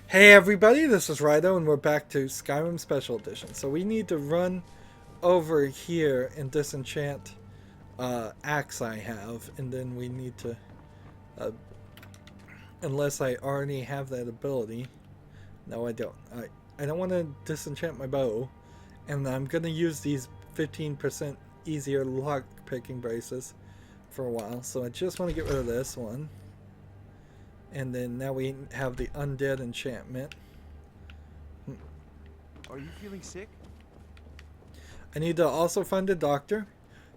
Hey everybody, this is Rydo and we're back to Skyrim Special Edition. So we need to run over here and disenchant axe I have, and then we need to, unless I already have that ability. No, I don't. I don't want to disenchant my bow, and I'm going to use these 15% easier lock picking braces for a while. So I just want to get rid of this one. And then now we have the undead enchantment. Are you feeling sick? I need to also find a doctor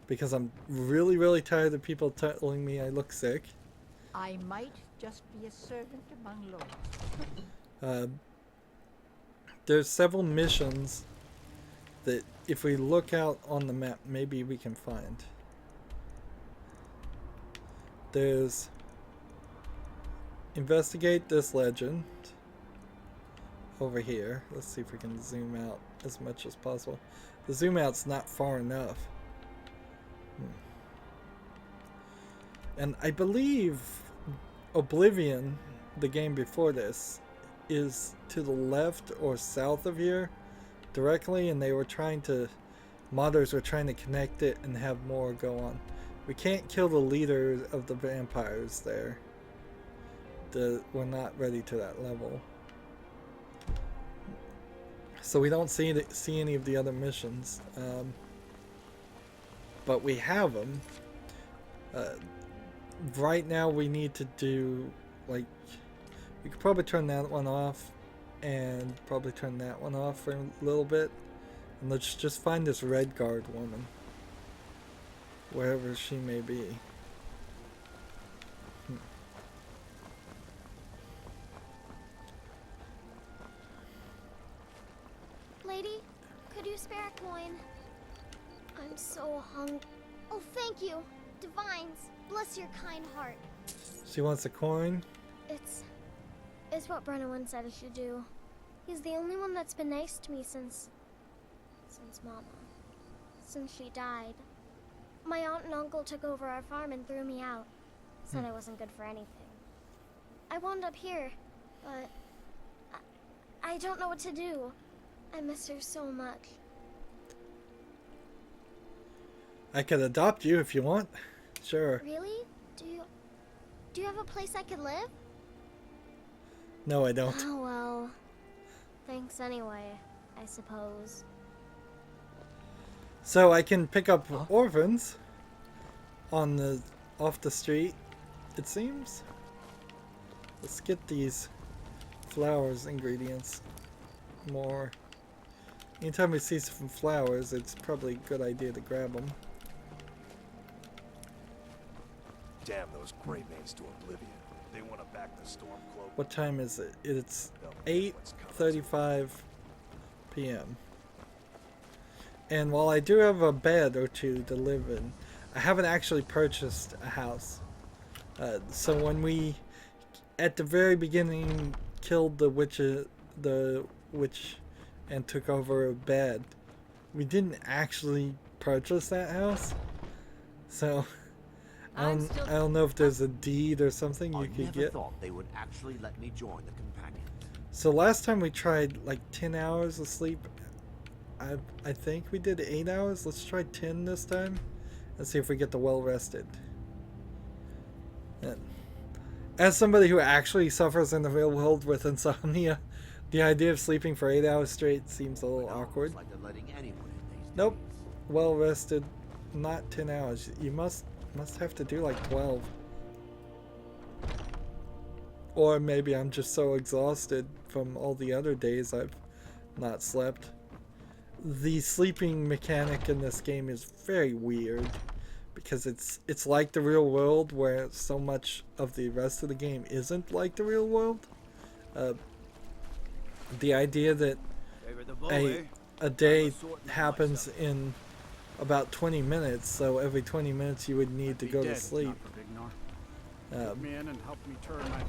because I'm really tired of people telling me I look sick. I might just be a servant among lords. There's several missions that if we look out on the map, maybe we can find. There's investigate this legend over here. Let's see if we can zoom out as much as possible. The zoom out's not far enough. And I believe Oblivion, the game before this, is to the left or south of here directly, and they were trying to, modders were trying to connect it and have more go on. We can't kill the leader of the vampires there. We're not ready to that level, so we don't see any of the other missions, but we have them. Right now we need to do, like, we could probably turn that one off and probably turn that one off for a little bit, and let's just find this red guard woman wherever she may be. Lady, could you spare a coin? I'm so hungry. Oh, thank you. Divines, bless your kind heart. She wants a coin. It's what Brennan said I should do. He's the only one that's been nice to me since Mama. Since she died. My aunt and uncle took over our farm and threw me out. Said I wasn't good for anything. I wound up here, but I don't know what to do. I miss her so much. I could adopt you if you want. Sure. Really? Do you have a place I could live? No, I don't. Oh well. Thanks anyway, I suppose. So I can pick up orphans off the street, it seems. Let's get these flowers ingredients more. Anytime we see some flowers, it's probably a good idea to grab them. Damn those gray maids to oblivion. They want to back the storm cloak. What time is it? It's 8:35 p.m. And while I do have a bed or two to live in, I haven't actually purchased a house. So when we, at the very beginning, killed the witch and took over a bed, we didn't actually purchase that house. So I don't know if there's a deed or something you could get. I thought they would actually let me join the companion. So last time we tried like 10 hours of sleep. I think we did 8 hours. Let's try 10 this time and see if we get the well rested. And as somebody who actually suffers in the real world with insomnia, the idea of sleeping for 8 hours straight seems a little awkward. Like they're letting anyone in these Nope. days. Well rested, not 10 hours. You must have to do like 12. Or maybe I'm just so exhausted from all the other days I've not slept. The sleeping mechanic in this game is very weird because it's like the real world, where so much of the rest of the game isn't like the real world. The idea that a day happens in about 20 minutes, so every 20 minutes you would need to go to sleep, Me in and help me turn my...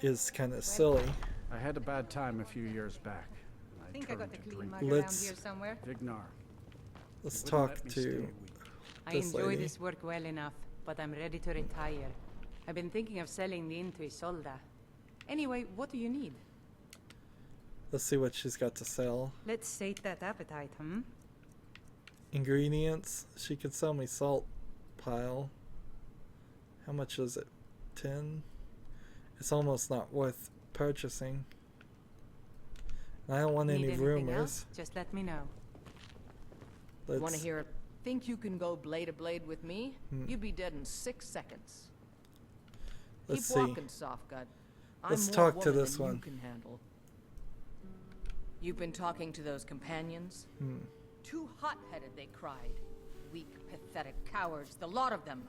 is kind of silly. I had a bad time a few years back. I think I got a clean mug Let's- around here somewhere. Vignar. Let's They wouldn't talk let me to stay a week. I this enjoy lady. this work well enough, but I'm ready to retire. I've been thinking of selling the inn to Isolda. Anyway, what do you need? Let's see what she's got to sell. Let's sate that appetite, hmm? Ingredients. She could sell me salt pile. How much is it? 10? It's almost not worth purchasing. I don't want Need any anything rumors. else? Just let me know. Let's, Want to hear it? Think you can go blade to blade with me? You'd be dead in 6 seconds. let's Keep see. walking, soft gut. I'm Let's more talk to woman this than one. You can handle. You've been talking to those companions? Too hot-headed, they cried. Weak, pathetic cowards, the lot of them.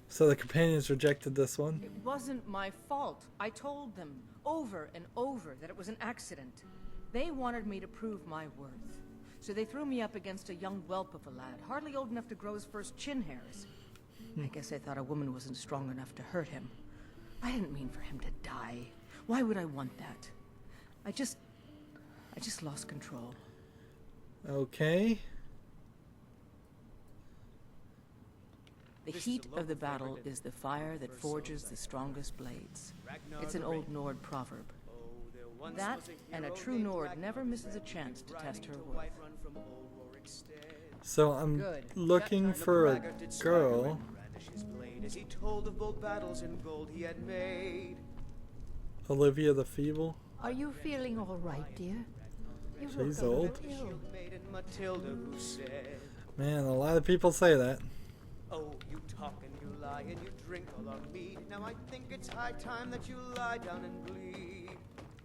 So the companions rejected this one. It wasn't my fault. I told them over and over that it was an accident. They wanted me to prove my worth. So they threw me up against a young whelp of a lad, hardly old enough to grow his first chin hairs. I guess they thought a woman wasn't strong enough to hurt him. I didn't mean for him to die. Why would I want that? I just lost control. Okay. The heat of the battle is the fire that forges the strongest blades. It's an old Nord proverb. That, and a true Nord never misses a chance to test her worth. So I'm Good. looking for a girl. As he told of bold battles in gold he had made. Olivia the Feeble. Are you feeling all right, dear? You look She's a little old. ill. Maiden Matilda who said, Man, a lot of people say that. "Oh, you talk and you lie and you drink all our mead. Now I think it's high time that you lie down and bleed."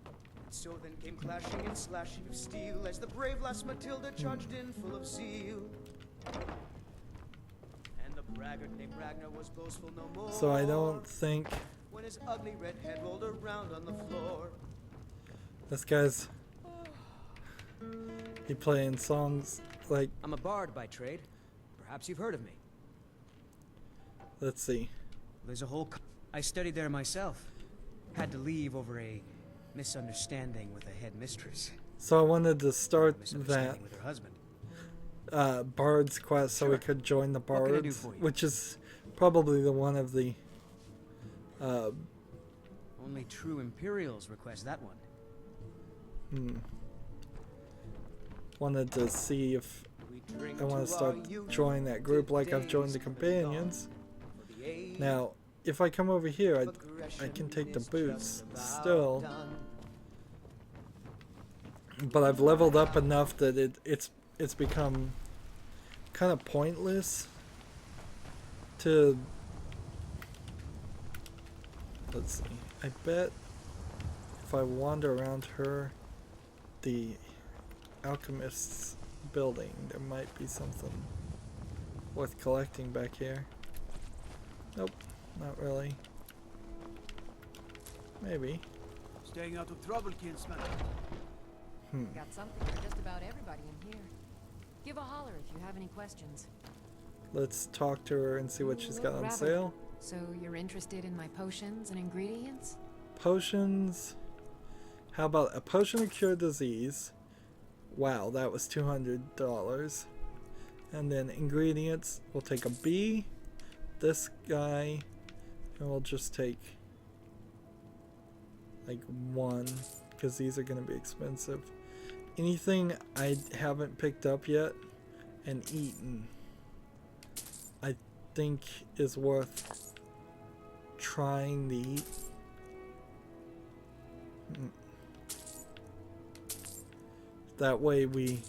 And so then came clashing and slashing of steel as the brave lass Matilda charged in full of zeal. And the braggart named Ragnar was boastful no more. So I don't think When his ugly red head rolled around on the floor. this guy's. He playing songs like. I'm a bard by trade. Perhaps you've heard of me. Let's see. There's a whole... I studied there myself. Had to leave over a misunderstanding with a headmistress. So I wanted to start that Misunderstanding with her husband. Bard's quest so we Sure. could join the What can I do Bards, for you? which is probably the one of the. Only true Imperials request that one. Wanted to see if We drink I want to our start youth, joining that group like I've joined the days come and gone. companions. For the age Now, if I come over here, of I aggression can take the is boots just about still, done. but I've leveled up enough that it's become kind of pointless to. Let's see. I bet if I wander around the alchemist's building, there might be something worth collecting back here. Nope, not really. Maybe. Staying out of trouble, kinsman. Got something for just about everybody in here. Give a holler if you have any questions. Let's talk to her and see what she's got on Rather. sale. So you're interested in my potions and ingredients? Potions. How about a potion of cure disease? Wow, that was $200. And then ingredients, we'll take a B, this guy, and we'll just take like one, because these are going to be expensive. Anything I haven't picked up yet and eaten, I think is worth trying to eat. That way we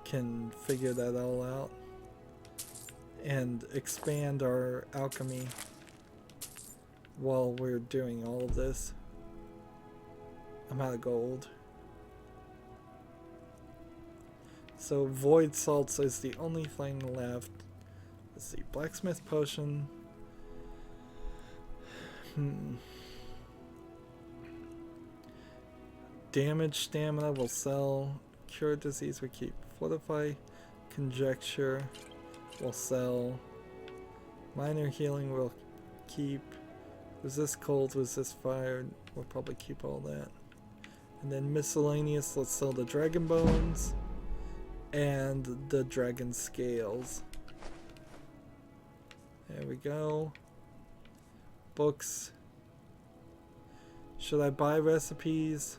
can figure that all out and expand our alchemy while we're doing all of this. I'm out of gold. So void salts is the only thing left. Let's see, blacksmith potion. Damage stamina will sell. Cure disease we keep. Fortify conjecture will sell. Minor healing will keep. Resist cold, resist fire. We'll probably keep all that. And then miscellaneous, let's sell the dragon bones and the dragon scales. There we go. Books. Should I buy recipes?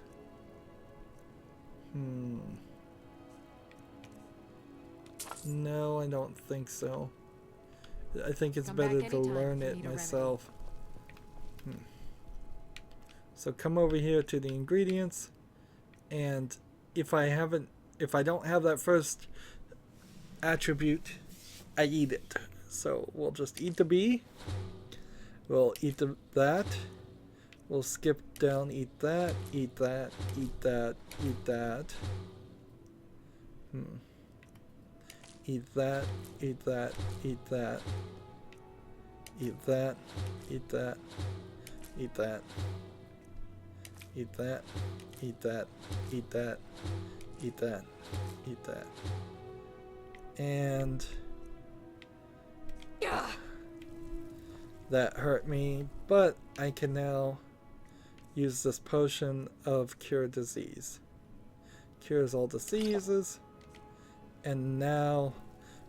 No, I don't think so. I think it's better to learn it myself. So come over here to the ingredients, and if I don't have that first attribute, I eat it. So we'll just eat the bee. We'll eat that. We'll skip down, eat that, eat that, eat that, eat that. Eat that, eat that, eat that. Eat that, eat that, eat that. Eat that, eat that, eat that, eat that, eat that. And that hurt me, but I can now use this potion of cure disease. Cures all diseases, and now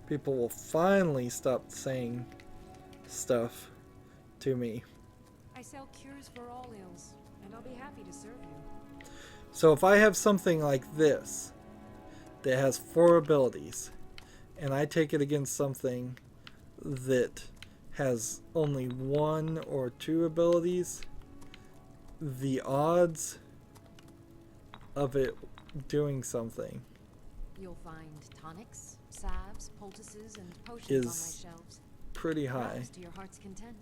people will finally stop saying stuff to me. I sell cures for all ills, and I'll be happy to serve you. So if I have something like this that has 4 abilities, and I take it against something that has only 1 or 2 abilities, the odds of it doing something You'll find tonics, salves, poultices, and potions is on my shelves. pretty high. Perhaps to your heart's content.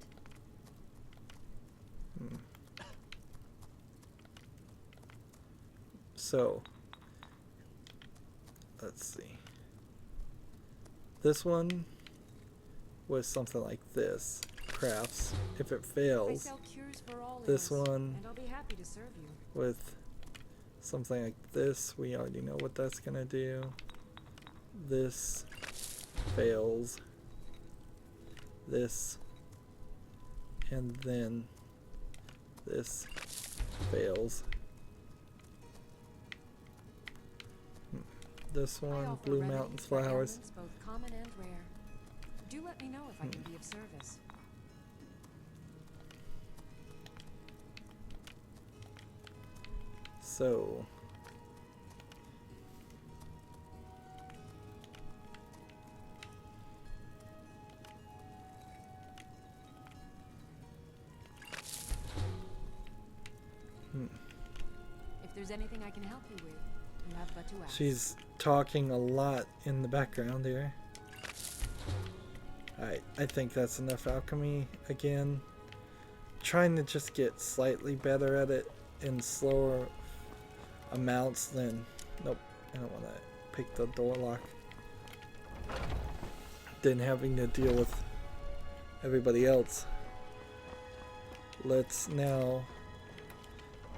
So let's see. This one was something like this. Crafts. If it I fails, sell cures for all this ills, one and I'll be happy to serve you. with something like this, we already know what that's gonna do. This fails. This, and then this fails. This I one, offer Blue remedies Mountains for flowers. ailments both common and rare. Do let me know if I can be of service. So If there's anything I can help you with, you have but to ask. she's talking a lot in the background here. Alright, I think that's enough alchemy. Again, trying to just get slightly better at it in slower amounts than... Nope, I don't want to pick the door lock. Than having to deal with everybody else. Let's now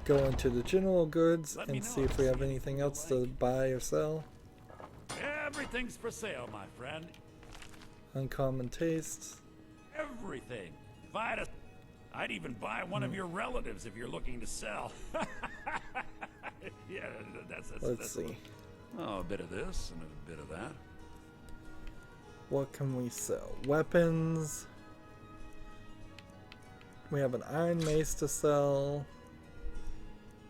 go into the general goods and see if we have anything else to buy or sell. Everything's for sale, my friend. Uncommon tastes. Everything. I'd even buy one of your relatives if you're looking to sell. Yeah, Let's see. Oh, a bit of this and a bit of that. What can we sell? Weapons. We have an iron mace to sell.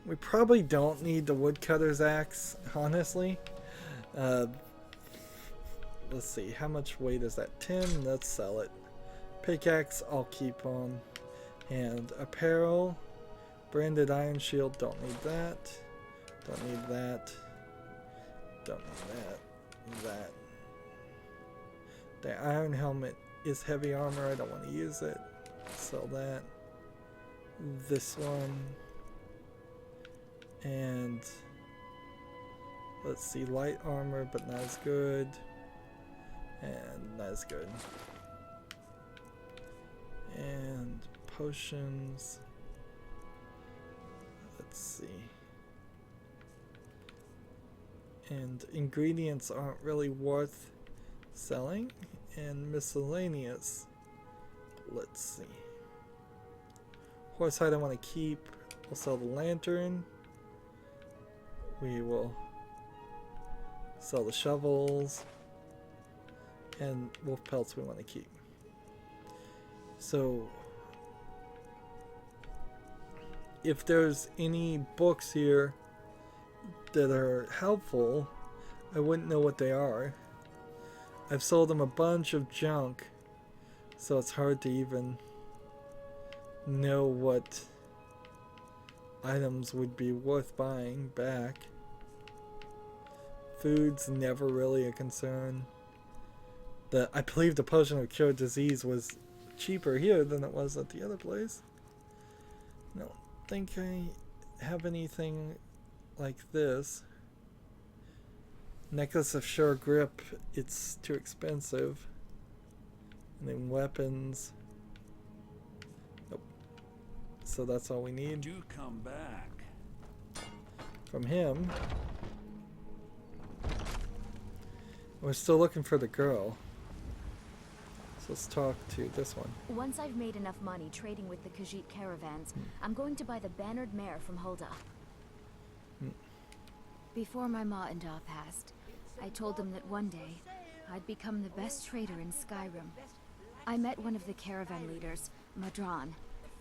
We probably don't need the woodcutter's axe, honestly. Let's see, how much weight is that? 10, let's sell it. Pickaxe, I'll keep on. And apparel, branded iron shield, don't need that. Don't need that. Don't need that. That. The iron helmet is heavy armor, I don't want to use it. Sell that. This one. And let's see, light armor, but not as good. And not as good. And potions. Let's see. And ingredients aren't really worth selling. And miscellaneous. Let's see. Horsehide I want to keep. We'll sell the lantern. We will sell the shovels. And wolf pelts we want to keep. So if there's any books here that are helpful, I wouldn't know what they are. I've sold them a bunch of junk, so it's hard to even know what items would be worth buying back. Food's never really a concern. I believe the potion of cure disease was cheaper here than it was at the other place. I don't think I have anything like this. Necklace of sure grip, it's too expensive. And then weapons. Nope. So that's all we need. Do come back. From him. We're still looking for the girl. So let's talk to this one. Once I've made enough money trading with the Khajiit caravans, I'm going to buy the bannered mare from Hulda. Before my ma and Da passed, I told them that one day I'd become the best trader in Skyrim. I met one of the caravan leaders, Madran.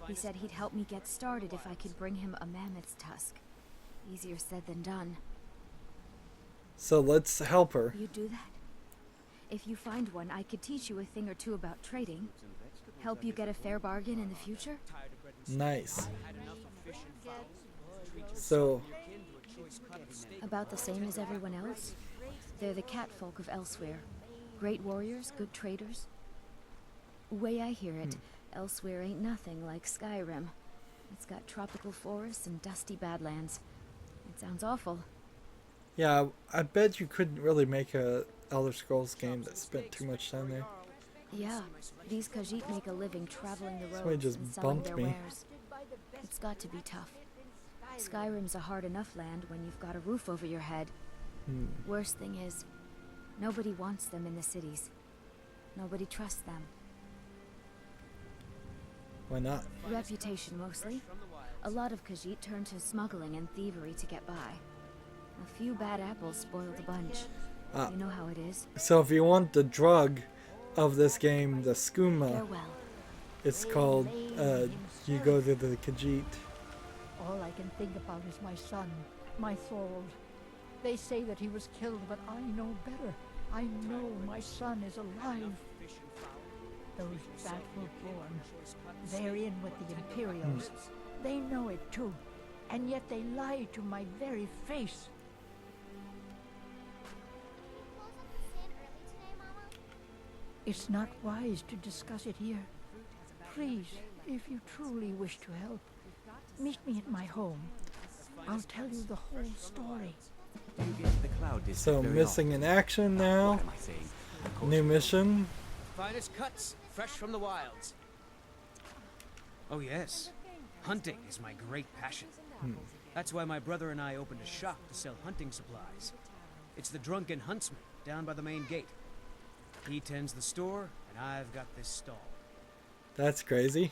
He said he'd help me get started if I could bring him a mammoth's tusk. Easier said than done. So let's help her. You do that? If you find one, I could teach you a thing or two about trading. Help you get a fair bargain in the future? Nice. So... about the same as everyone else? They're the catfolk of Elsewhere. Great warriors, good traders. Way I hear it, Elsewhere ain't nothing like Skyrim. It's got tropical forests and dusty badlands. It sounds awful. Yeah, I bet you couldn't really make a Elder Scrolls game that spent too much time there. Yeah, these Khajiit make a living traveling the Somebody roads just and selling bumped their me. wares. It's got to be tough. Skyrim's a hard enough land when you've got a roof over your head. Worst thing is, nobody wants them in the cities. Nobody trusts them. Why not? Reputation mostly. A lot of Khajiit turn to smuggling and thievery to get by. A few bad apples spoil the bunch. You know how it is. So if you want the drug of this game, the skooma, Farewell. it's called, you go to the Khajiit. All I can think about is my son, my Thorold. They say that he was killed, but I know better. I know my son is alive. Those Battle-born, they're in with the Imperials. They know it too, and yet they lie to my very face. It's not wise to discuss it here. Please, if you truly wish to help, meet me at my home. I'll tell you the whole story. So missing in action now. New mission. Finest cuts, fresh from the wilds. Oh yes, hunting is my great passion. That's why my brother and I opened a shop to sell hunting supplies. It's the Drunken Huntsman down by the main gate. He tends the store, and I've got this stall. That's crazy.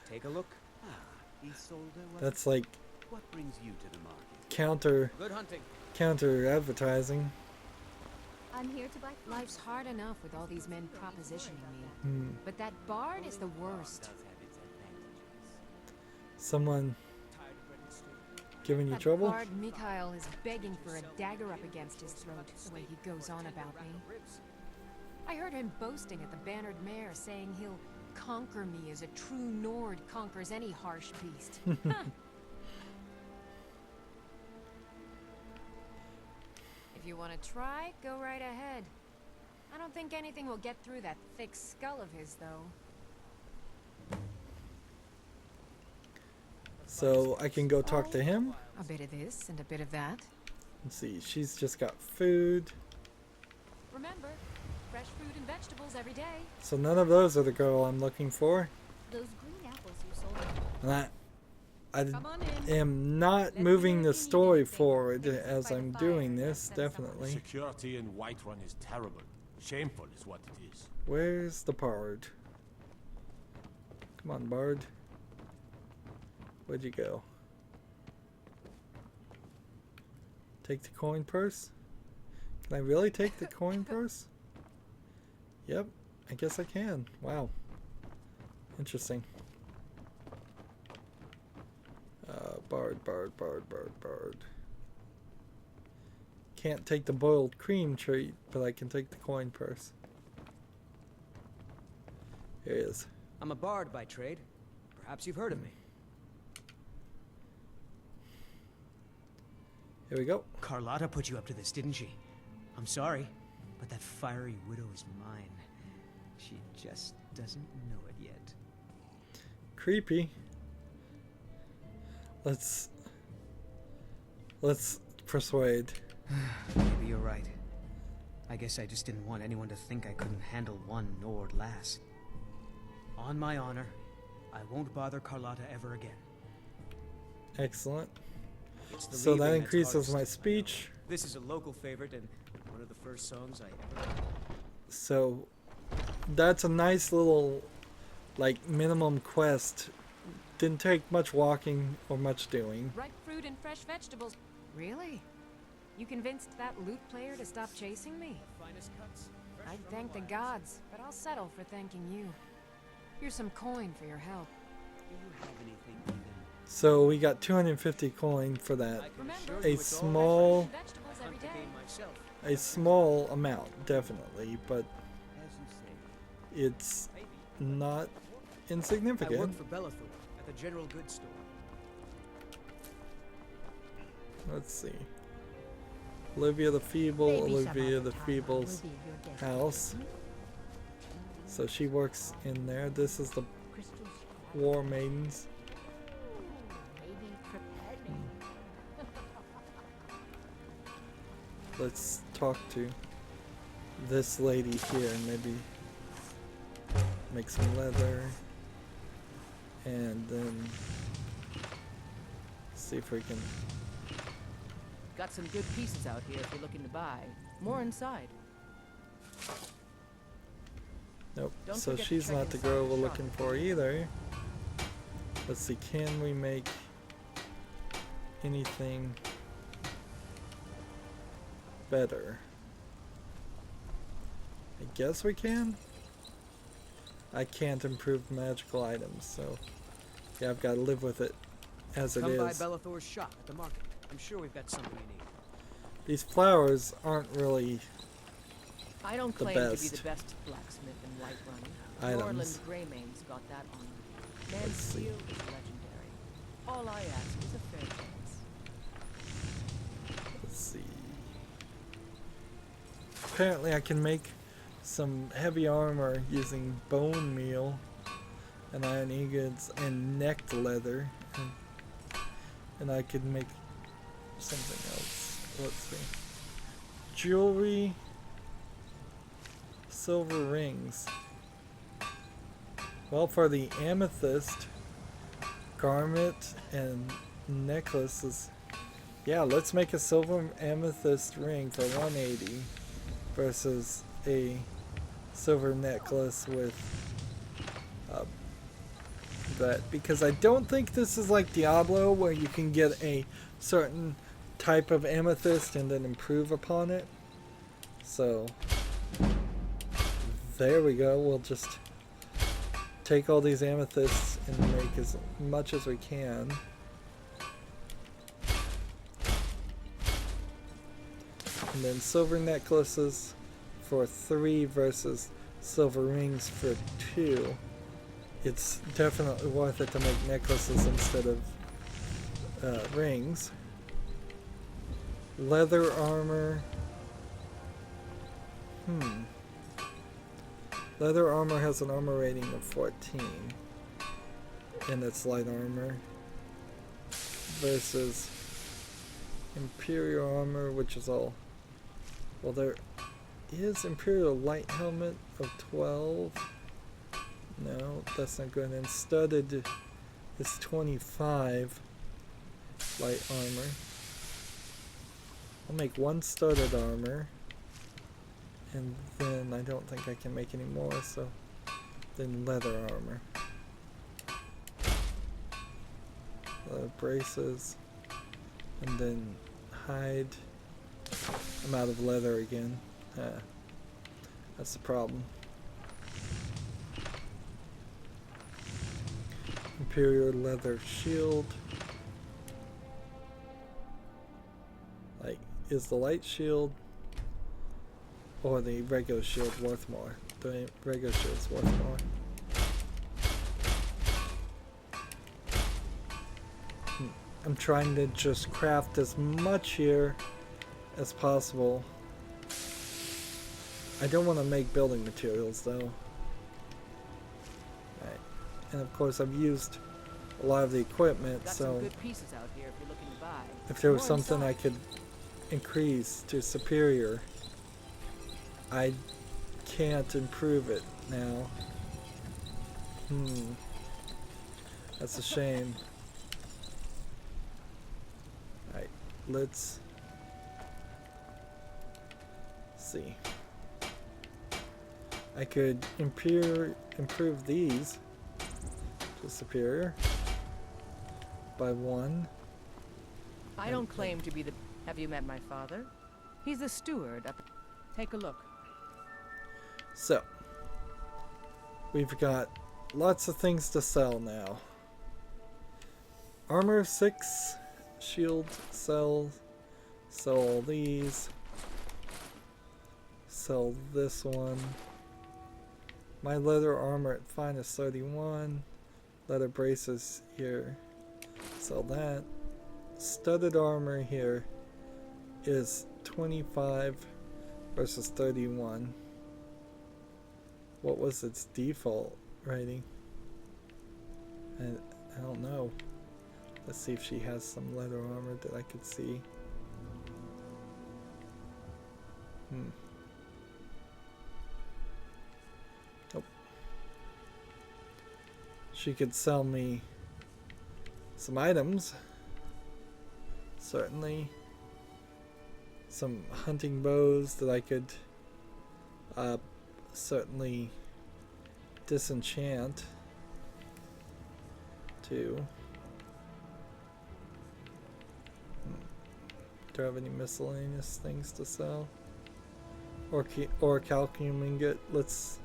Take a look. That's like What brings you to the market? Good hunting. counter advertising. I'm here to buy. Life's hard enough with all these men propositioning me. But that bard is the worst. Someone giving you That trouble? bard Mikhail is begging for a dagger up against his throat, the way he goes on about me. I heard him boasting at the bannered mare, saying he'll conquer me as a true Nord conquers any harsh beast. If you want to try, go right ahead. I don't think anything will get through that thick skull of his, though. So I can go talk to him? A bit of this and a bit of that. Let's see, she's just got food. Remember, fresh fruit and vegetables every day. So none of those are the girl I'm looking for. Those green apples you sold. And I Come on in. am not moving the story forward as I'm doing this, definitely. Security in Whiterun is terrible. Shameful is what it is. Where's the bard? Come on, bard. Where'd you go? Take the coin purse? Can I really take the coin purse? Yep, I guess I can. Wow. Interesting. Bard. Can't take the boiled cream treat, but I can take the coin purse. Here it is. I'm a bard by trade. Perhaps you've heard of me. Here we go. Carlotta put you up to this, didn't she? I'm sorry, but that fiery widow is mine. She just doesn't know it yet. Creepy. Let's persuade. Maybe you're right. I guess I just didn't want anyone to think I couldn't handle one Nord lass. On my honor, I won't bother Carlotta ever again. Excellent. So that increases my speech. This is a local favorite and one of the first songs I ever heard. So that's a nice little, like, minimum quest. Didn't take much walking or much doing. Ripe fruit and fresh vegetables. Really? You convinced that lute player to stop chasing me? I'd thank the gods, but I'll settle for thanking you. Here's some coin for your help. Do you have anything even? So we got 250 coin for that. A small amount, definitely, but it's not insignificant. I work for Bellathor at the general goods store. Let's see. Olivia the Feeble, Olivia the Feeble's house. So she works in there. This is the War Maidens. Let's talk to this lady here and maybe make some leather. And then see if we can. Got some good pieces out here if you're looking to buy. More inside. Nope. So she's not the girl we're looking for either. Let's see, can we make anything better? I guess we can. I can't improve magical items, so yeah, I've got to live with it as it is. Come by Bellathor's shop at the market. I'm sure we've got something you need. These flowers aren't really I don't the claim best to be the best blacksmith in Whiterun. items. Norland Greymane's got that on me. Man's steel is legendary. All I ask is a fair chance. Let's see. Apparently I can make some heavy armor using bone meal and iron ingots and necked leather, and I could make something else. Let's see. Jewelry, silver rings. Well, for the amethyst garment and necklaces, yeah, let's make a silver amethyst ring for 180 versus a silver necklace with that, because I don't think this is like Diablo where you can get a certain type of amethyst and then improve upon it. So there we go. We'll just take all these amethysts and make as much as we can. And then silver necklaces for 3 versus silver rings for 2. It's definitely worth it to make necklaces instead of rings. Leather armor. Leather armor has an armor rating of 14. And it's light armor. Versus Imperial armor, which is all... Well, there is Imperial light helmet of 12. No, that's not good. And studded is 25 light armor. I'll make 1 studded armor. And then I don't think I can make any more, so then leather armor. Braces. And then hide. I'm out of leather again. That's the problem. Imperial leather shield. Like, is the light shield or the regular shield worth more? The regular shield's worth more. I'm trying to just craft as much here as possible. I don't want to make building materials though. Right. And of course I've used a lot of the equipment, Got so some good pieces out here if you're looking to buy. if there was More something I inside. could increase to superior, I can't improve it now. That's a shame. Alright, let's see. I could improve these to superior by 1. I don't claim to be the... Have you met my father? He's the steward up... Take a look. So, we've got lots of things to sell now. Armor 6, shield, sell all these, sell this one. My leather armor at finest 31, leather braces here, sell that. Studded armor here is 25 versus 31. What was its default rating? I don't know. Let's see if she has some leather armor that I could see. Nope. She could sell me some items. Certainly. Some hunting bows that I could certainly disenchant too. Do I have any miscellaneous things to sell? Or calcium ingot? Let's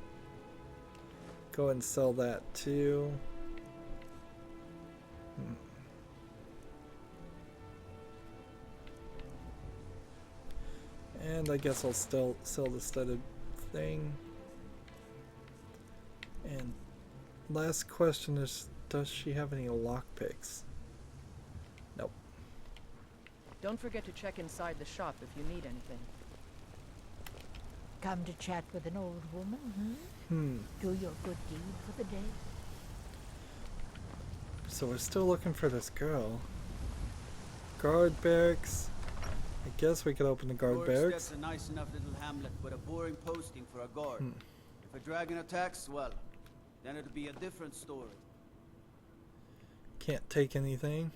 go ahead and sell that too. And I guess I'll still sell the studded thing. And last question is, does she have any lockpicks? Nope. Don't forget to check inside the shop if you need anything. Come to chat with an old woman, Do your good deed for the day. So we're still looking for this girl. Guard barracks. I guess we could open the guard barracks. That's a nice enough little hamlet, but a boring posting for a guard. If a dragon attacks, well, then it'll be a different story. Can't take anything.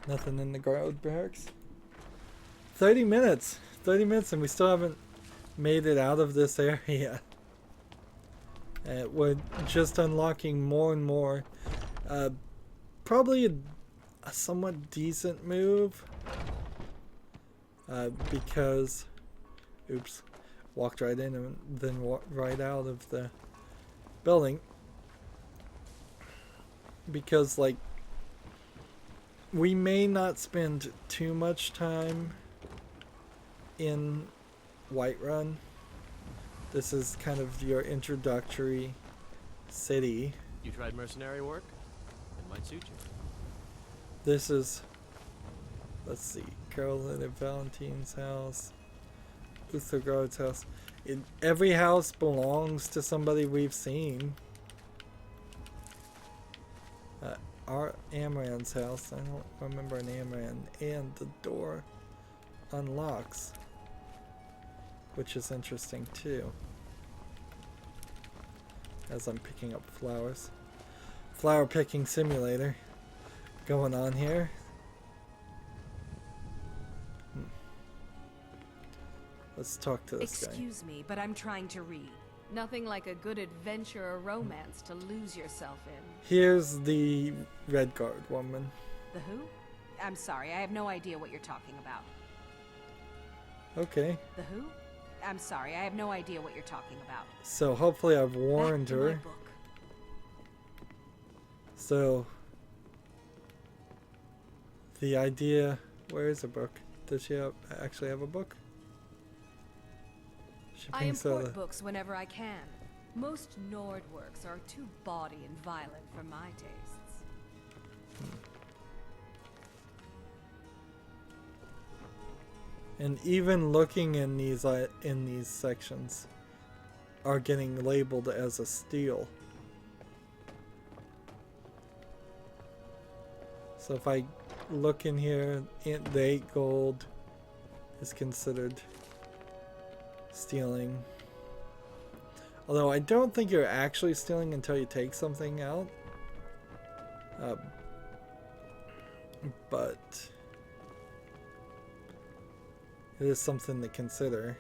Nothing in the guard barracks. 30 minutes. 30 minutes and we still haven't made it out of this area. We're just unlocking more and more. Probably a somewhat decent move. Because... Oops. Walked right in and then right out of the building. Because, like, we may not spend too much time in Whiterun. This is kind of your introductory city. You tried mercenary work? It might suit you. This is, let's see, Carolyn and Valentine's house, Uthergard's house. Every house belongs to somebody we've seen. Our Amran's house, I don't remember an Amran, and the door unlocks, which is interesting too. As I'm picking up flowers. Flower picking simulator going on here. Let's talk to this guy. Excuse me, but I'm trying to read. Nothing like a good adventure or romance to lose yourself in. Here's the Red Guard woman. The who? I'm sorry, I have no idea what you're talking about. Okay. The who? I'm sorry, I have no idea what you're talking about. So hopefully I've warned Back to her. my book. So the idea Where is the book? Does she actually have a book? She I brings import books whenever I can. Most Nord works are too bawdy and violent for my tastes. And even looking in these sections are getting labeled as a steal. So if I look in here, the 8 gold is considered stealing. Although I don't think you're actually stealing until you take something out. But it is something to consider.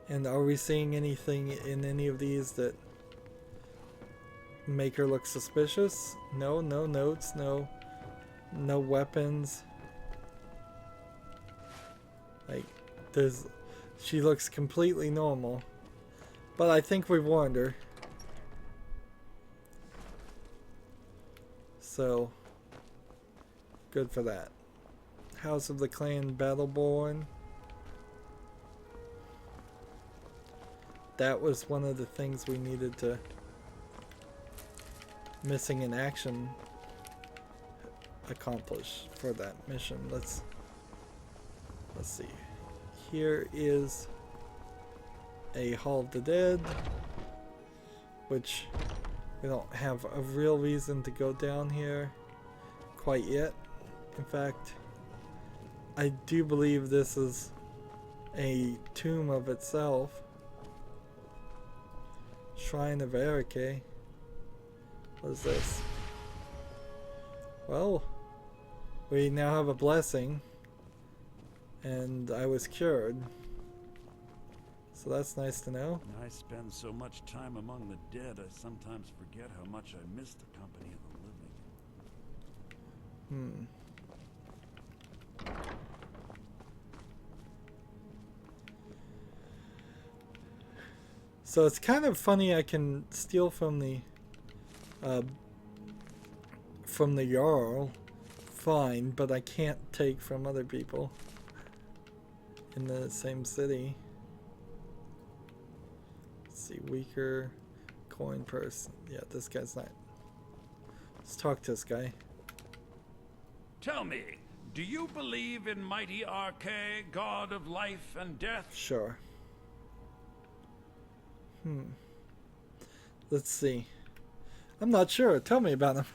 And are we seeing anything in any of these that make her look suspicious? No, no notes, no weapons. Like, she looks completely normal. But I think we warned her. So, good for that. House of the Clan Battleborn. That was one of the things we needed to... Missing in action accomplish for that mission. Let's see. Here is a Hall of the Dead, which we don't have a real reason to go down here quite yet. In fact, I do believe this is a tomb of itself. Shrine of Erike. What is this? Well, we now have a blessing, and I was cured. So that's nice to know. I spend so much time among the dead, I sometimes forget how much I miss the company of the living. So it's kind of funny I can steal from the Jarl, fine, but I can't take from other people in the same city. Let's see, weaker coin purse. Yeah, this guy's not. Let's talk to this guy. Tell me, do you believe in mighty Arche, god of life and death? Sure. Let's see. I'm not sure. Tell me about him.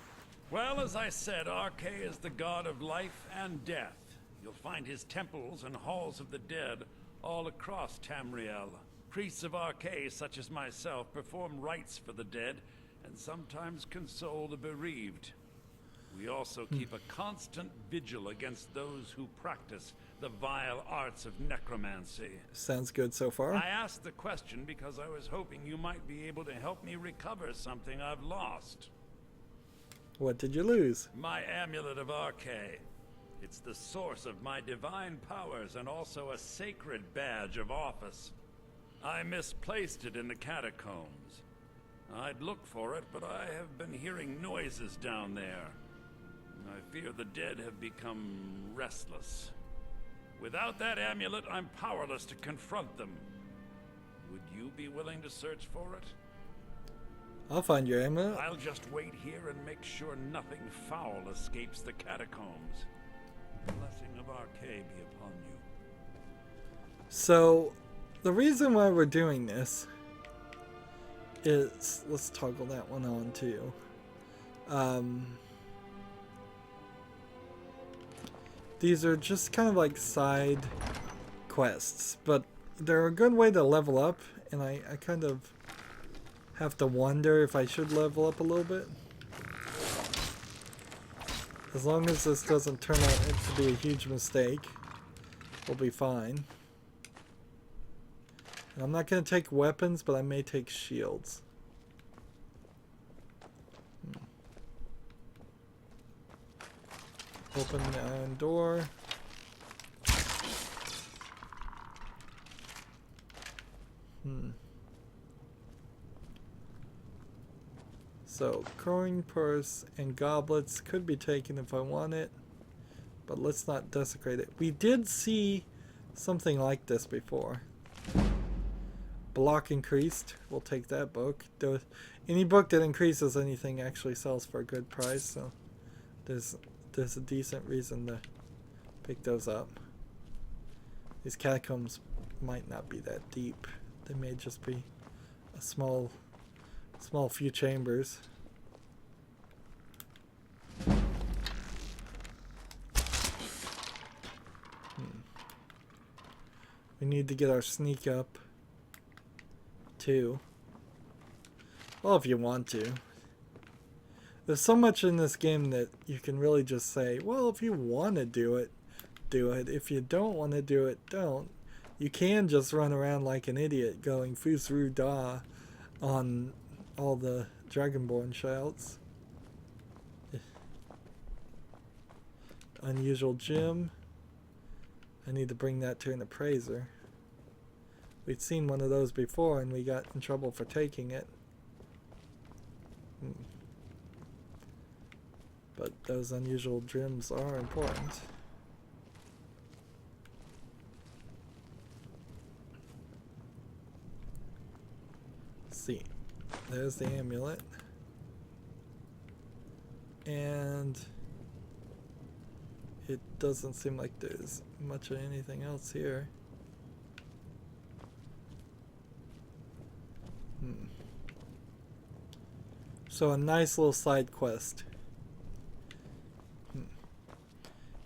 Well, as I said, Arche is the god of life and death. You'll find his temples and halls of the dead all across Tamriel. Priests of Arche, such as myself, perform rites for the dead and sometimes console the bereaved. We also keep a constant vigil against those who practice the vile arts of necromancy. Sounds good so far. I asked the question because I was hoping you might be able to help me recover something I've lost. What did you lose? My amulet of Arche. It's the source of my divine powers and also a sacred badge of office. I misplaced it in the catacombs. I'd look for it, but I have been hearing noises down there. I fear the dead have become restless. Without that amulet, I'm powerless to confront them. Would you be willing to search for it? I'll find your amulet. I'll just wait here and make sure nothing foul escapes the catacombs. The blessing of Arche be upon you. So, the reason why we're doing this is... Let's toggle that one on too. These are just kind of like side quests, but they're a good way to level up, and I kind of have to wonder if I should level up a little bit. As long as this doesn't turn out to be a huge mistake, we'll be fine. And I'm not going to take weapons, but I may take shields. Open the iron door. So, coin purse and goblets could be taken if I want it. But let's not desecrate it. We did see something like this before. Block increased. We'll take that book. Any book that increases anything actually sells for a good price, so there's a decent reason to pick those up. These catacombs might not be that deep. They may just be a small few chambers. We need to get our sneak up too. Well, if you want to. There's so much in this game that you can really just say, well, if you want to do it, do it. If you don't want to do it, don't. You can just run around like an idiot going Fusru Da on all the Dragonborn shouts. Unusual gem. I need to bring that to an appraiser. We'd seen one of those before and we got in trouble for taking it. But those unusual gems are important. Let's see. There's the amulet. And it doesn't seem like there's much of anything else here. So a nice little side quest.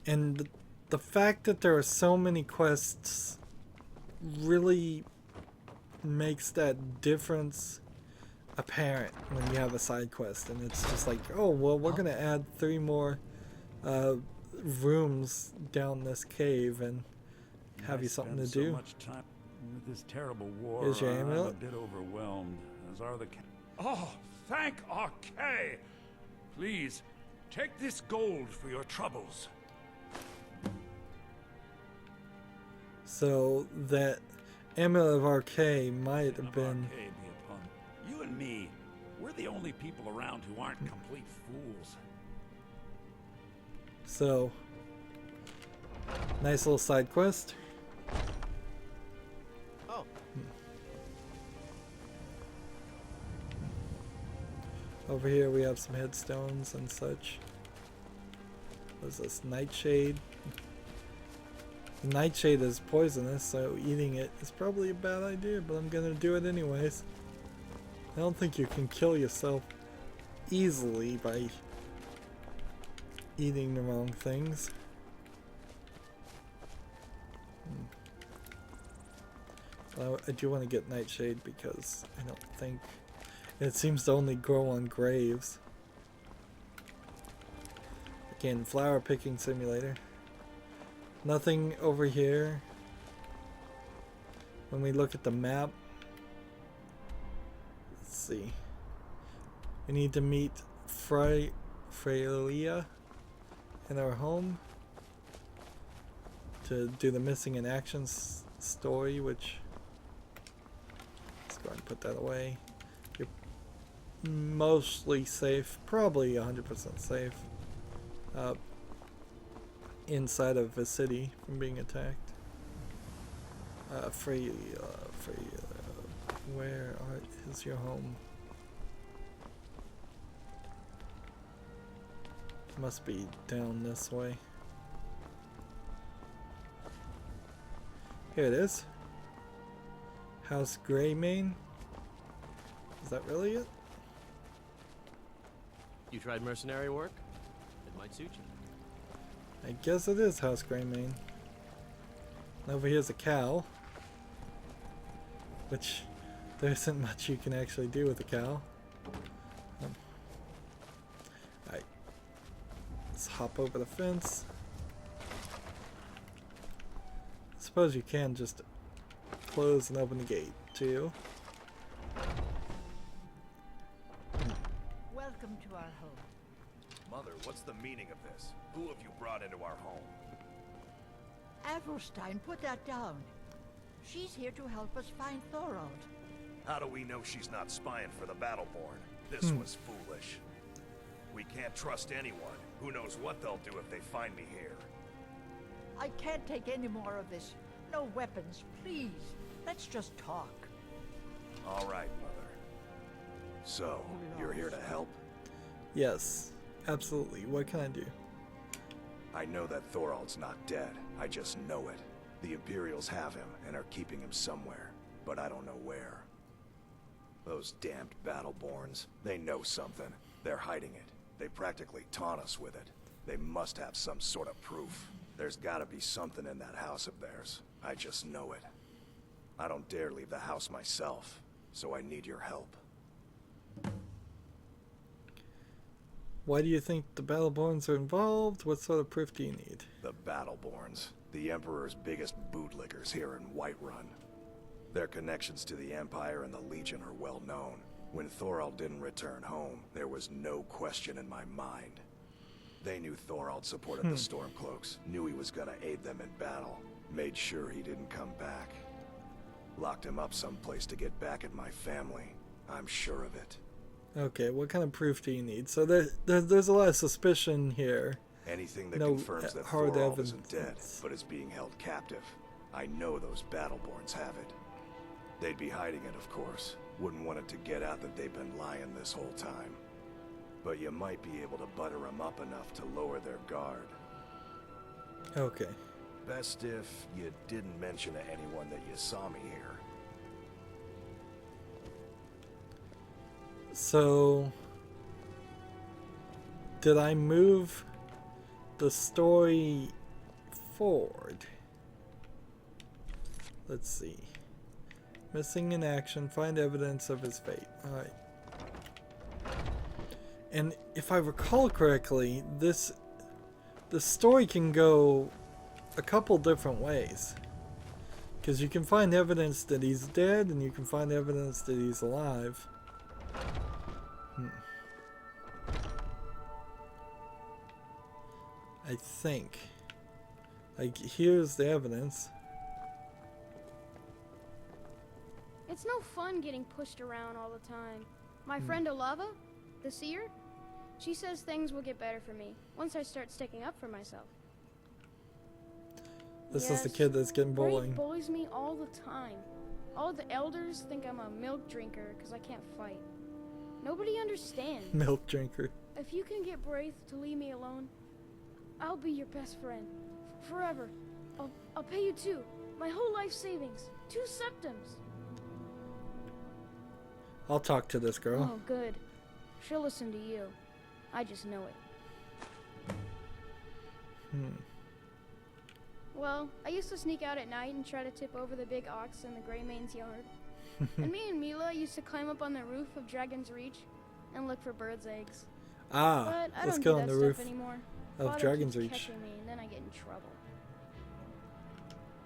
And the fact that there are so many quests really makes that difference apparent when you have a side quest. And it's just like, oh, well, we're going to add 3 more rooms down this cave and have you something to do. So much time with this terrible war. Here's your I'm amulet. a bit overwhelmed, as are the. Oh, thank Archay! Please, take this gold for your troubles. So that amulet of Archay might have been. Archay be upon you and me. We're the only people around who aren't complete fools. So, nice little side quest. Oh. Over here we have some headstones and such. What is this? Nightshade. Nightshade is poisonous, so eating it is probably a bad idea, but I'm gonna do it anyways. I don't think you can kill yourself easily by eating the wrong things. I do want to get Nightshade because I don't think it seems to only grow on graves. Again, flower picking simulator. Nothing over here. When we look at the map, let's see. We need to meet Freya in our home to do the missing in action story, which let's go ahead and put that away. You're mostly safe, probably 100% safe inside of a city from being attacked. Freya, where is your home? Must be down this way. Here it is. House Greymane. Is that really it? You tried mercenary work? It might suit you. I guess it is House Greymane. Over here's a cow. Which there isn't much you can actually do with a cow. Alright. Let's hop over the fence. I suppose you can just close and open the gate too. Welcome to our home. Mother, what's the meaning of this? Who have you brought into our home? Adelstein, put that down. She's here to help us find Thorold. How do we know she's not spying for the Battleborn? This was foolish. We can't trust anyone. Who knows what they'll do if they find me here. I can't take any more of this. No weapons, please. Let's just talk. All right, Mother. So, you're here to help? Yes, absolutely. What can I do? I know that Thorald's not dead. I just know it. The Imperials have him and are keeping him somewhere, but I don't know where. Those damned Battleborns, they know something. They're hiding it. They practically taunt us with it. They must have some sort of proof. There's gotta be something in that house of theirs. I just know it. I don't dare leave the house myself, so I need your help. Why do you think the Battleborns are involved? What sort of proof do you need? The Battleborns, the Emperor's biggest bootlickers here in Whiterun. Their connections to the Empire and the Legion are well known. When Thorald didn't return home, there was no question in my mind. They knew Thorald supported the Stormcloaks, knew he was gonna aid them in battle, made sure he didn't come back. Locked him up someplace to get back at my family. I'm sure of it. Okay, what kind of proof do you need? So there's a lot of suspicion here. Anything that No confirms that hard Thorald isn't dead, evidence. but is being held captive. I know those Battleborns have it. They'd be hiding it, of course. Wouldn't want it to get out that they've been lying this whole time. But you might be able to butter them up enough to lower their guard. Okay. Best if you didn't mention to anyone that you saw me here. So, did I move the story forward? Let's see. Missing in action, find evidence of his fate. Alright. And if I recall correctly, the story can go a couple different ways. Because you can find evidence that he's dead, and you can find evidence that he's alive. I think. Like, here's the evidence. It's no fun getting pushed around all the time. My friend Olava, the seer, she says things will get better for me once I start sticking up for myself. This is the kid that's getting bullied. Braith bullies me all the time. All the elders think I'm a milk drinker because I can't fight. Nobody understands. Milk drinker. If you can get Braith to leave me alone, I'll be your best friend. Forever. I'll pay you too. My whole life savings. 2 septims. I'll talk to this girl. Oh, good. She'll listen to you. I just know it. Well, I used to sneak out at night and try to tip over the big ox in the Greymane's yard. And me and Mila used to climb up on the roof of Dragon's Reach and look for birds' eggs. Ah, but I let's don't go do on that the stuff roof anymore. of Father Dragon's keeps Reach. catching me, and then I get in trouble.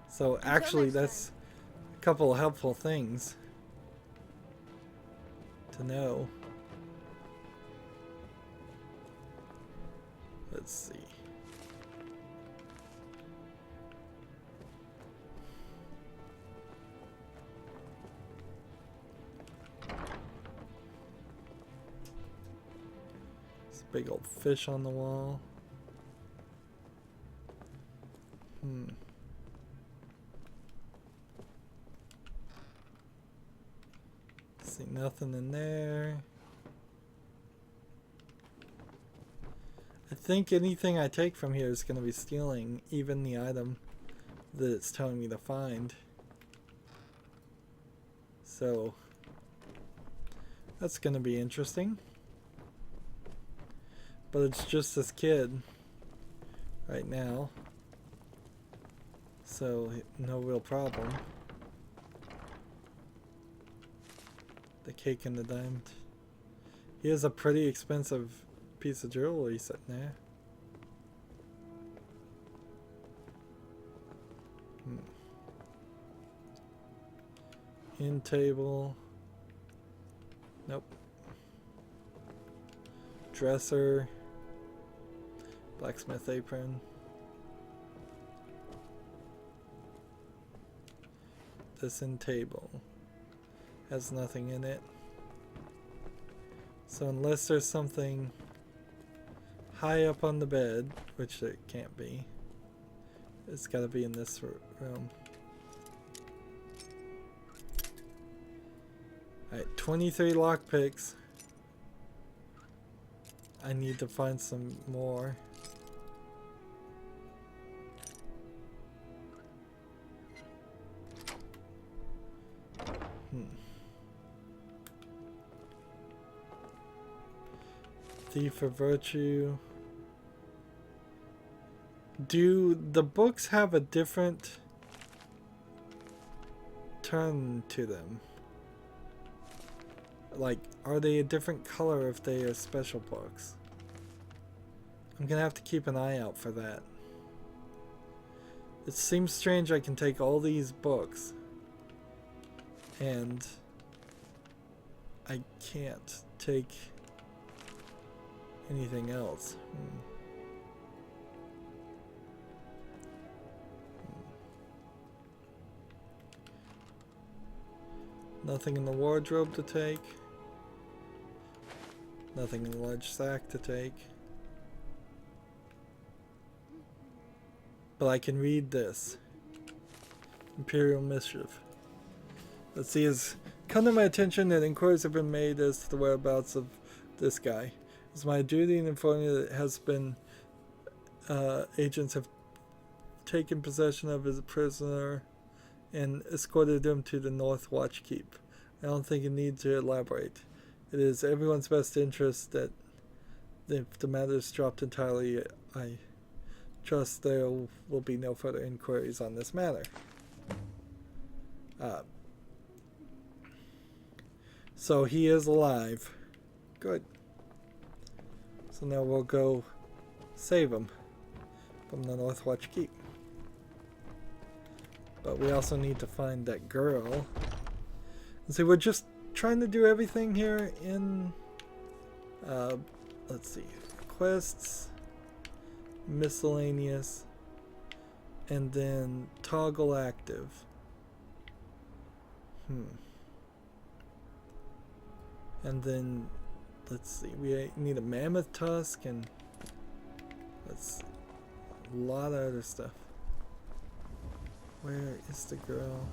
So actually, that's a couple of helpful things to know. Let's see. This big old fish on the wall. See nothing in there. I think anything I take from here is going to be stealing, even the item that it's telling me to find. So that's going to be interesting. But it's just this kid right now. So no real problem. The cake and the diamond. He has a pretty expensive piece of jewelry sitting there. In table. Nope. Dresser. Blacksmith apron. This in table. Has nothing in it. So unless there's something high up on the bed, which it can't be, It's gotta be in this room. Alright, 23 lockpicks. I need to find some more. Thief of Virtue. Do the books have a different turn to them? Like, are they a different color if they are special books? I'm gonna have to keep an eye out for that. It seems strange I can take all these books and I can't take anything else. Nothing in the wardrobe to take. Nothing in the large sack to take. But I can read this. Imperial Mischief. Let's see, it's come to my attention that inquiries have been made as to the whereabouts of this guy. It's my duty to inform you that it has been agents have taken possession of his prisoner and escorted him to the North Watch Keep. I don't think you need to elaborate. It is everyone's best interest that if the matter is dropped entirely, I trust there will be no further inquiries on this matter. So he is alive. Good. So now we'll go save him from the North Watch Keep. But we also need to find that girl. And see, we're just trying to do everything here in let's see, quests, miscellaneous, and then toggle active. And then let's see, we need a mammoth tusk and let's a lot of other stuff. Where is the girl?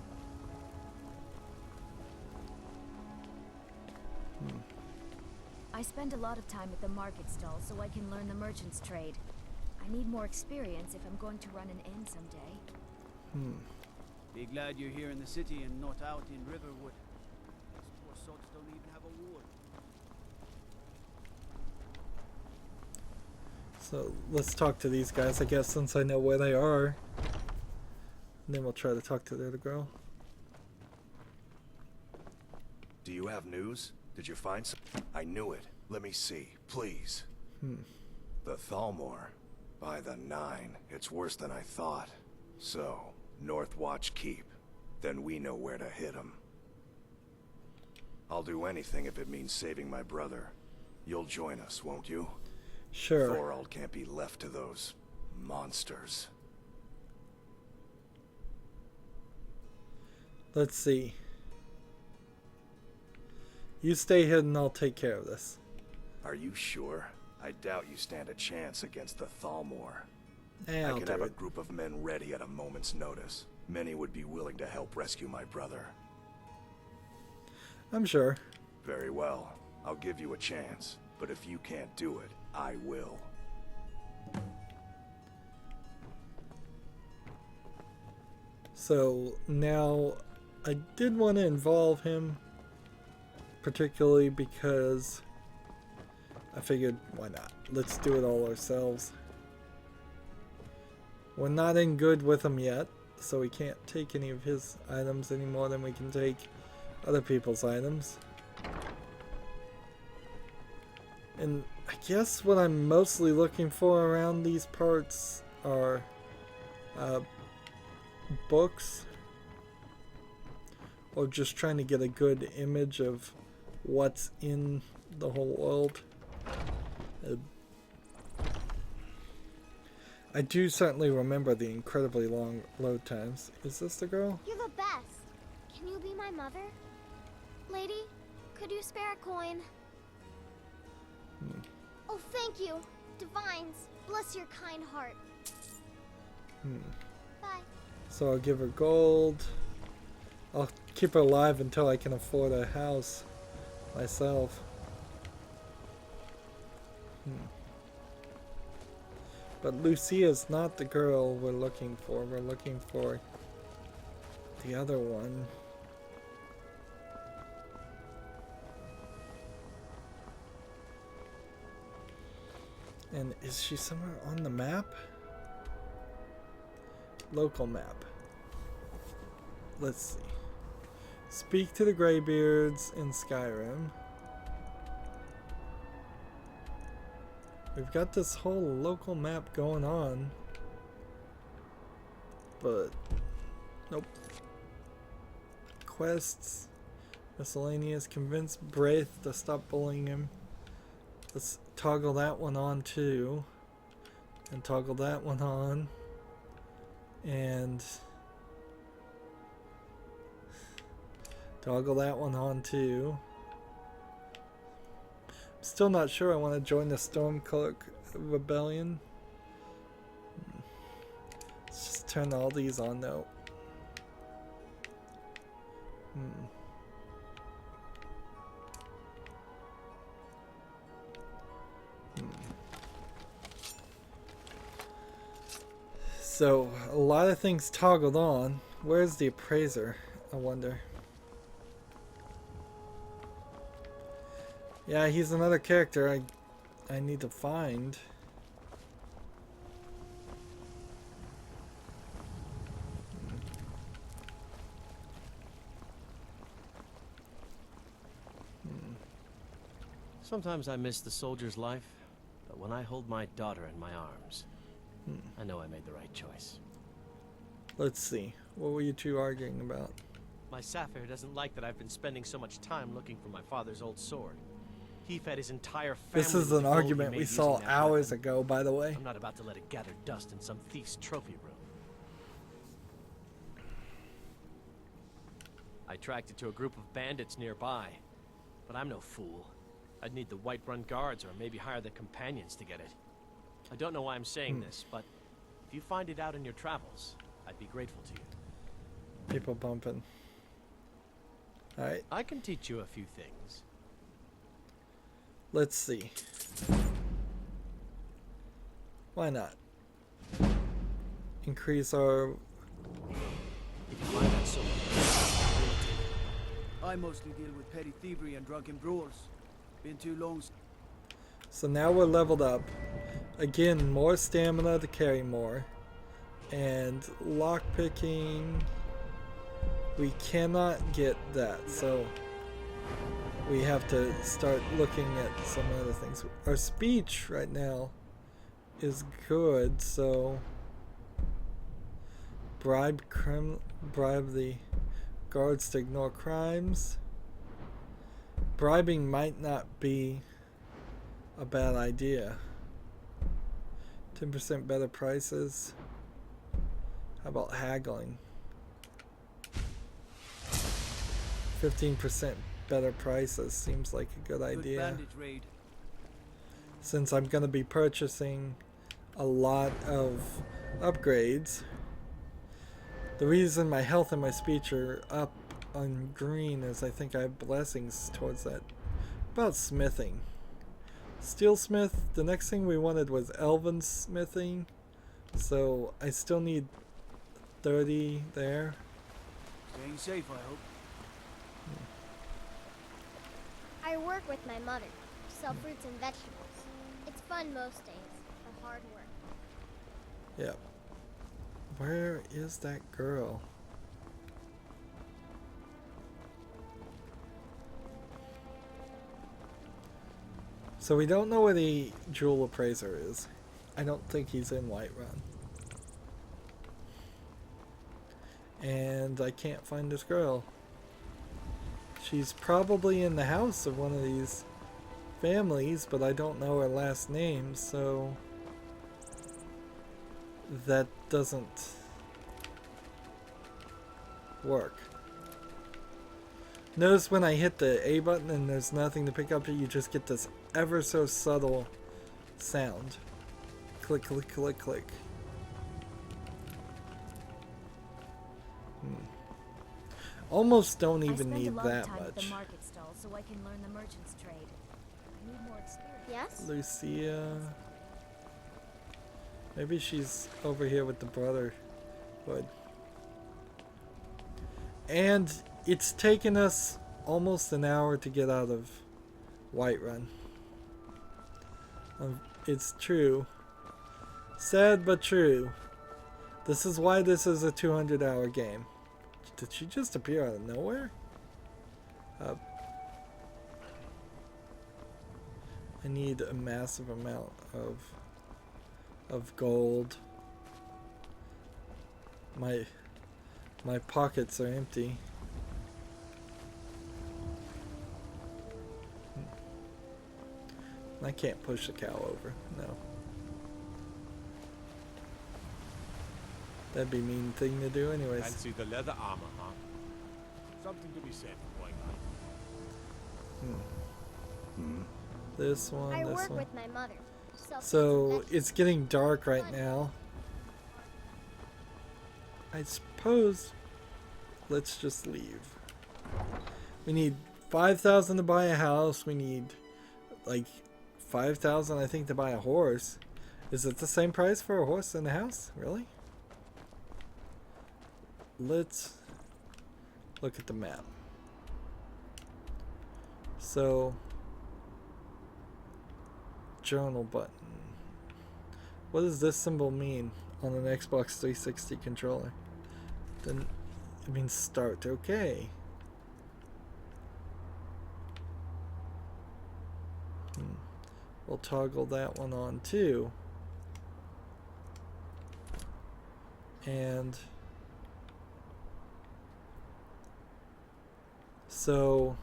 I spend a lot of time at the market stall so I can learn the merchant's trade. I need more experience if I'm going to run an inn someday. Be glad you're here in the city and not out in Riverwood. These poor sods don't even have a ward. So let's talk to these guys, I guess, since I know where they are. And then we'll try to talk to the other girl. Do you have news? Did you find some? I knew it. Let me see, please. The Thalmor. By the 9. It's worse than I thought. So, North Watch Keep. Then we know where to hit him. I'll do anything if it means saving my brother. You'll join us, won't you? Sure. Thorald can't be left to those monsters. Let's see. You stay hidden and I'll take care of this. Are you sure? I doubt you stand a chance against the Thalmor. I'll I can do have a it. group of men ready at a moment's notice. Many would be willing to help rescue my brother. I'm sure. Very well. I'll give you a chance. But if you can't do it, I will. So now I did want to involve him, particularly because I figured, why not? Let's do it all ourselves. We're not in good with him yet, so we can't take any of his items any more than we can take other people's items. And I guess what I'm mostly looking for around these parts are books, or just trying to get a good image of what's in the whole world. I do certainly remember the incredibly long load times. Is this the girl? You're the best. Can you be my mother? Lady, could you spare a coin? Oh, thank you. Divines, bless your kind heart. So I'll give her gold. I'll keep her alive until I can afford a house myself. But Lucia's not the girl we're looking for. We're looking for the other one. And is she somewhere on the map? Local map. Let's see. Speak to the Greybeards in Skyrim. We've got this whole local map going on. But nope. Quests. Miscellaneous. Convince Braith to stop bullying him. Let's toggle that one on too. And toggle that one on. And toggle that one on too. I'm still not sure I want to join the Stormcloak Rebellion. Let's just turn all these on though. So, a lot of things toggled on. Where's the appraiser, I wonder? Yeah, he's another character I need to find. Sometimes I miss the soldier's life, but when I hold my daughter in my arms, I know I made the right choice. Let's see. What were you two arguing about? My Sapphire doesn't like that I've been spending so much time looking for my father's old sword. He fed his entire family. This is an argument we saw hours ago, by the way. I'm not about to let it gather dust in some thief's trophy room. I tracked it to a group of bandits nearby, but I'm no fool. I'd need the Whiterun guards or maybe hire the companions to get it. I don't know why I'm saying this, but if you find it out in your travels, I'd be grateful to you. People bumping. Alright. I can teach you a few things. Let's see. Why not? Increase our... If you find that sword, I mostly deal with petty thievery and drunken brawls. Been too long. So now we're leveled up. Again, more stamina to carry more. And lockpicking, we cannot get that, so we have to start looking at some other things. Our speech right now is good, so bribe the guards to ignore crimes. Bribing might not be a bad idea. 10% better prices. How about haggling? 15% better prices seems like a good idea. Since I'm going to be purchasing a lot of upgrades. The reason my health and my speech are up on green is I think I have blessings towards that. About smithing. Steelsmith, the next thing we wanted was elven smithing. So I still need 30 there. Staying safe, I hope. I work with my mother. Sell fruits and vegetables. It's fun most days, but hard work. Yep. Where is that girl? So we don't know where the jewel appraiser is. I don't think he's in Whiterun. And I can't find this girl. She's probably in the house of one of these families, but I don't know her last name, so that doesn't work. Notice when I hit the A button and there's nothing to pick up, you just get this ever so subtle sound. Click, click, click, click. Almost don't I even spend a need lot of that time at the much. market stall so I can learn the merchant's trade. I need more experience. Yes? Lucia. Maybe she's over here with the Brotherhood. And it's taken us almost an hour to get out of Whiterun. It's true. Sad but true. This is why this is a 200-hour game. Did she just appear out of nowhere? I need a massive amount of gold. My pockets are empty. I can't push the cow over. No. That'd be a mean thing to do anyways. Fancy the leather armor, huh? Something to be said for going on. This one, I this work one. with my mother. So it's getting dark right now. I suppose let's just leave. We need 5,000 to buy a house. We need like 5,000 I think to buy a horse. Is it the same price for a horse and a house? Really? Let's look at the map. So journal button. What does this symbol mean on an Xbox 360 controller? Then it means start. Okay. We'll toggle that one on too. And so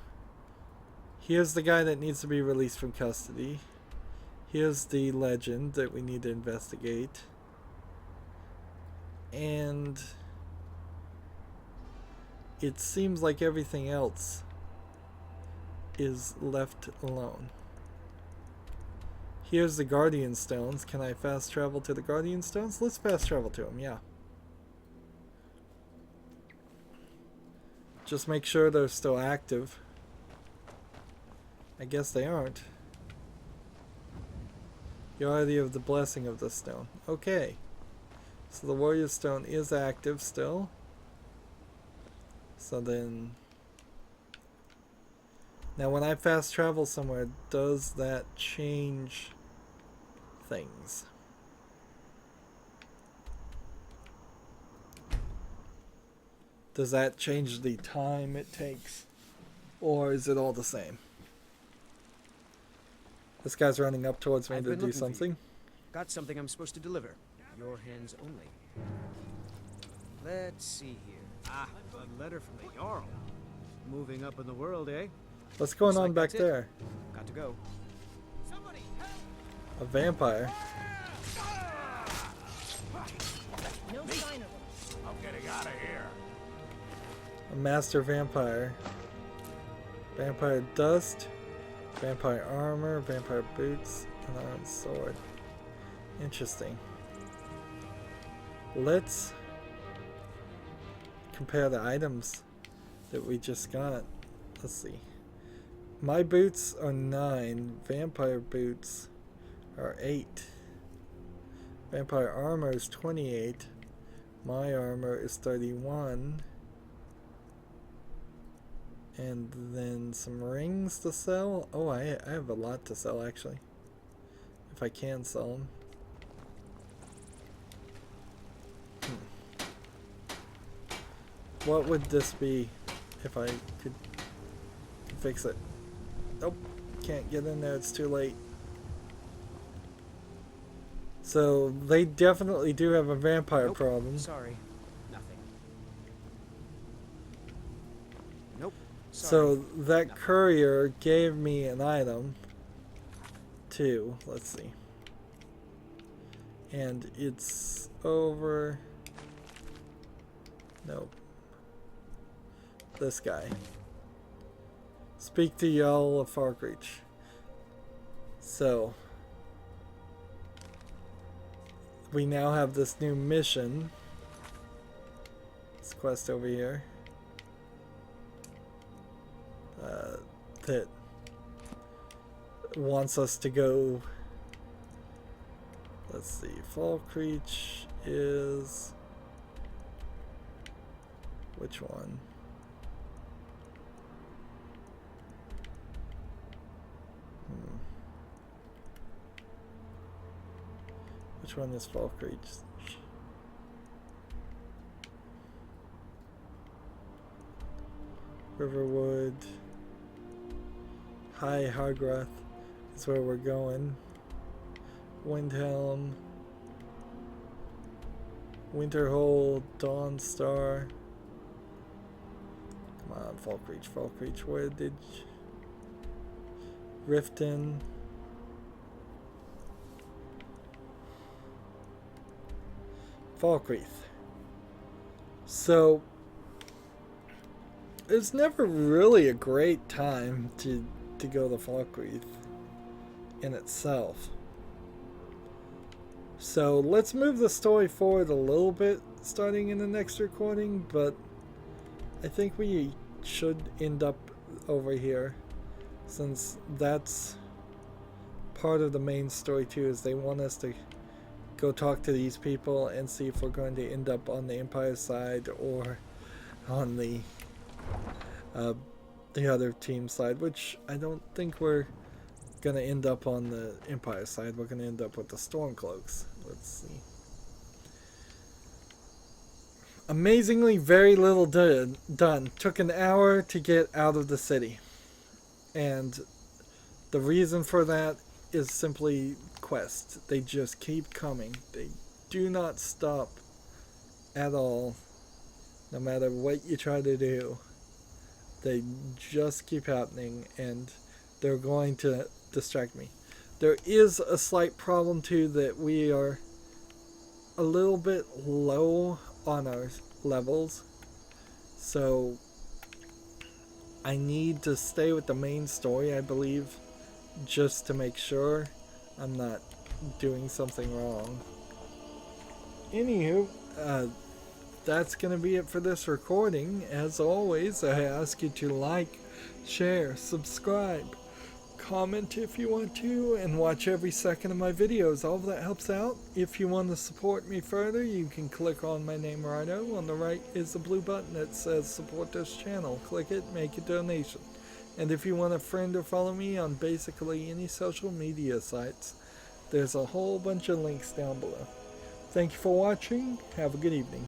here's the guy that needs to be released from custody. Here's the legend that we need to investigate. And it seems like everything else is left alone. Here's the Guardian Stones. Can I fast travel to the Guardian Stones? Let's fast travel to them, yeah. Just make sure they're still active. I guess they aren't. You already have the blessing of the stone. Okay. So the warrior stone is active still. So then... Now when I fast travel somewhere, does that change things? Does that change the time it takes? Or is it all the same? This guy's running up towards me to do something. Got something I'm supposed to deliver. Your hands only. Let's see here. Ah, a letter from the Jarl. Moving up in the world, eh? What's going on back there? Got to go. A vampire. No sign of him. I'm getting out of here. A master vampire. Vampire dust. Vampire armor. Vampire boots. And an iron sword. Interesting. Let's compare the items that we just got. Let's see. My boots are 9. Vampire boots are 8. Vampire armor is 28. My armor is 31. And then some rings to sell. Oh, I have a lot to sell actually. If I can sell them. What would this be if I could fix it? Nope, can't get in there, it's too late. So they definitely do have a vampire problem. Sorry. Nothing. Nope. Sorry. So that courier gave me an item too. Let's see. And it's over. Nope. This guy. Speak to Jarl of Farkreach. So we now have this new mission. This quest over here. that wants us to go. Let's see, Falkreach is which one? Which one is Falkreach? Riverwood. High Hargrath is where we're going. Windhelm. Winterhold. Dawnstar. Come on, Falkreach, Falkreach. Where did you... Riften. Falkreath. So it's never really a great time to go to Falkreath in itself. So let's move the story forward a little bit starting in the next recording, but I think we should end up over here since that's part of the main story too, is they want us to go talk to these people and see if we're going to end up on the Empire side or on the other team side, which I don't think we're going to end up on the Empire side. We're going to end up with the Stormcloaks. Let's see. Amazingly, very little done. Took an hour to get out of the city. And the reason for that is simply quests. They just keep coming. They do not stop at all, no matter what you try to do. They just keep happening, and they're going to distract me. There is a slight problem too, that we are a little bit low on our levels, so I need to stay with the main story, I believe, just to make sure I'm not doing something wrong. Anywho, that's going to be it for this recording. As always, I ask you to like, share, subscribe, comment if you want to, and watch every second of my videos. All of that helps out. If you want to support me further, you can click on my name, Rydo. On the right is the blue button that says support this channel. Click it, make a donation. And if you want to friend or follow me on basically any social media sites, there's a whole bunch of links down below. Thank you for watching. Have a good evening.